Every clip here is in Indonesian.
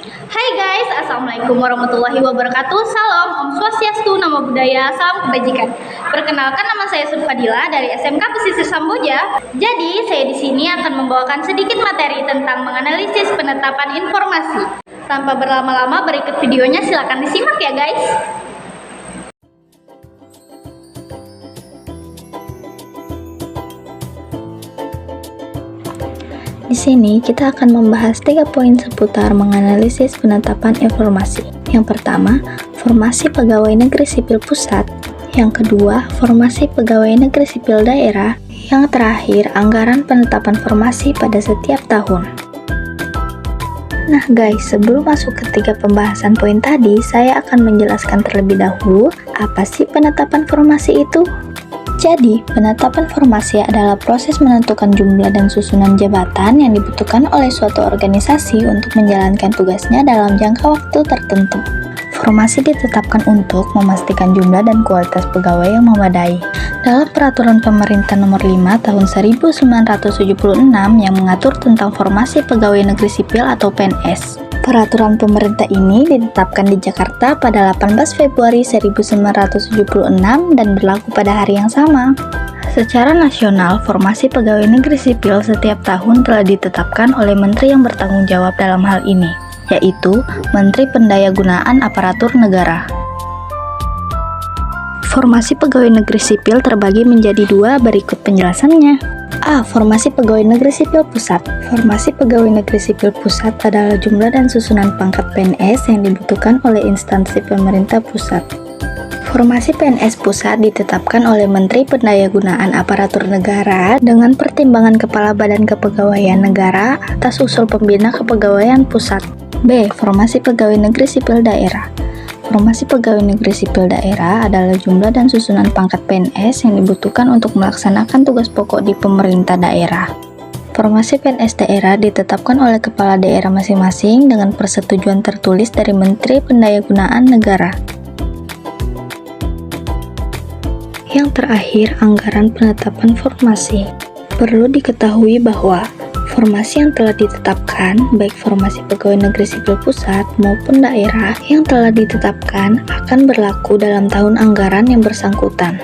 Hai guys, Assalamualaikum warahmatullahi wabarakatuh. Salam, Om Swastiastu, Namo Buddhaya, salam kebajikan. Perkenalkan, nama saya Surfadila dari SMK Pesisir Samboja. Jadi, saya di sini akan membawakan sedikit materi tentang menganalisis penetapan informasi. Tanpa berlama-lama, berikut videonya silakan disimak ya guys. Di sini kita akan membahas 3 poin seputar menganalisis penetapan informasi. Yang pertama, formasi pegawai negeri sipil pusat. Yang kedua, formasi pegawai negeri sipil daerah. Yang terakhir, anggaran penetapan formasi pada setiap tahun. Nah guys, sebelum masuk ke 3 pembahasan poin tadi, saya akan menjelaskan terlebih dahulu apa sih penetapan formasi itu. Jadi, penetapan formasi adalah proses menentukan jumlah dan susunan jabatan yang dibutuhkan oleh suatu organisasi untuk menjalankan tugasnya dalam jangka waktu tertentu. Formasi ditetapkan untuk memastikan jumlah dan kualitas pegawai yang memadai. Dalam Peraturan Pemerintah Nomor 5 Tahun 1976 yang mengatur tentang formasi pegawai negeri sipil atau PNS. Peraturan pemerintah ini ditetapkan di Jakarta pada 18 Februari 1976 dan berlaku pada hari yang sama. Secara nasional, formasi pegawai negeri sipil setiap tahun telah ditetapkan oleh menteri yang bertanggung jawab dalam hal ini, yaitu Menteri Pendayagunaan Aparatur Negara. Formasi pegawai negeri sipil terbagi menjadi 2, berikut penjelasannya. A. Formasi pegawai negeri sipil pusat. Formasi pegawai negeri sipil pusat adalah jumlah dan susunan pangkat PNS yang dibutuhkan oleh instansi pemerintah pusat. Formasi PNS pusat ditetapkan oleh Menteri Pendayagunaan Aparatur Negara dengan pertimbangan Kepala Badan Kepegawaian Negara atas usul Pembina Kepegawaian Pusat. B. Formasi pegawai negeri sipil daerah. Formasi pegawai negeri sipil daerah adalah jumlah dan susunan pangkat PNS yang dibutuhkan untuk melaksanakan tugas pokok di pemerintah daerah. Formasi PNS daerah ditetapkan oleh kepala daerah masing-masing dengan persetujuan tertulis dari Menteri Pendayagunaan Negara. Yang terakhir, anggaran penetapan formasi. Perlu diketahui bahwa formasi yang telah ditetapkan, baik formasi pegawai negeri sipil pusat maupun daerah yang telah ditetapkan akan berlaku dalam tahun anggaran yang bersangkutan.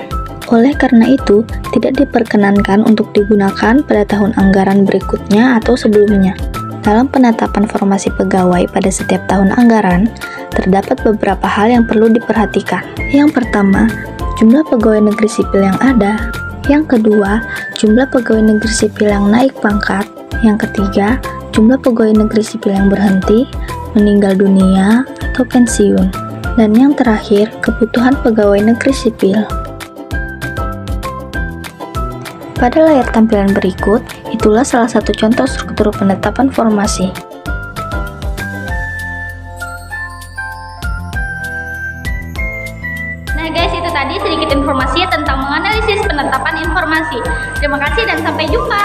Oleh karena itu, tidak diperkenankan untuk digunakan pada tahun anggaran berikutnya atau sebelumnya. Dalam penetapan formasi pegawai pada setiap tahun anggaran, terdapat beberapa hal yang perlu diperhatikan. Yang pertama, jumlah pegawai negeri sipil yang ada. Yang kedua, jumlah pegawai negeri sipil yang naik pangkat. Yang ketiga, jumlah pegawai negeri sipil yang berhenti, meninggal dunia, atau pensiun. Dan yang terakhir, kebutuhan pegawai negeri sipil. Pada layar tampilan berikut, itulah salah satu contoh struktur penetapan formasi. Nah guys, itu tadi sedikit informasi tentang menganalisis penetapan informasi. Terima kasih dan sampai jumpa.